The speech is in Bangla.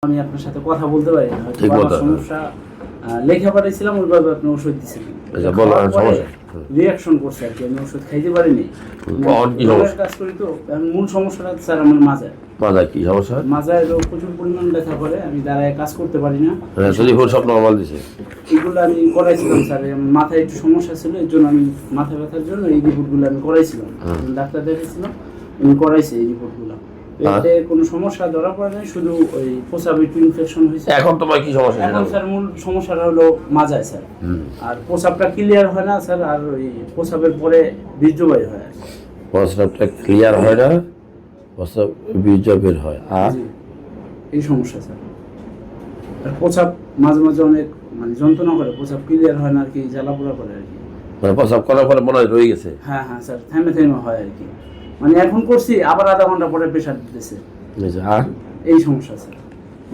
আমি আপনার সাথে কথা বলতে পারি না, হয়তো ঠিক বাবার কথা। সমস্যা লেখা পাঠাইছিলাম, ওইভাবে আপনি ওষুধ দিছিলেন, আচ্ছা, বলো, সমস্যা। রিয়াকশন করছে আর কি, আমি ওষুধ খাইতে পারিনি। আর কি সমস্যা? কাজ করি তো, এখন মূল সমস্যাটা স্যার আমার মাজায়। মাথায় কি সমস্যা? মাজায় প্রচুর পরিমাণ ব্যথা করে, আমি দাঁড়ায় কাজ করতে পারি না। যদি ফুল সব নর্মাল দিছে। এগুলো আমি করাইছিলাম স্যার, আমার মাথায় একটু সমস্যা ছিল, এর জন্য আমি মাথা ব্যথার জন্য এই রিপোর্টগুলো আমি করাইছিলাম, ডাক্তার দেখেছিলাম, আমি করাইছি এই রিপোর্টগুলো। এতে কোনো সমস্যা ধরা পড়ে নাই, শুধু ওই প্রস্রাবে একটু ইনফেকশন হয়েছে। এখন তোমার কি সমস্যা? এখন স্যার মূল সমস্যাটা হলো মাজায় স্যার, আর প্রস্রাবটা ক্লিয়ার হয় না স্যার, আর ওই প্রস্রাবের পরে বীর্য বের হয় আর কি। প্রস্রাবটা ক্লিয়ার হয় না, প্রস্রাব বীর্য বের হয়, আর জি, এই সমস্যা স্যার। আর প্রস্রাব মাঝে মাঝে অনেক মানে যন্ত্রণা করে, প্রস্রাব ক্লিয়ার হয় না আর কি, জ্বালাপোড়া করে আর কি। মানে প্রস্রাব করার পরে মনে হয় রয়ে গেছে। হ্যাঁ হ্যাঁ স্যার, থেমে থেমে হয় আর কি, মানে এখন করছি আবার আধা ঘন্টা পরে প্রেশার দিতেছে, আর এই সমস্যা স্যার।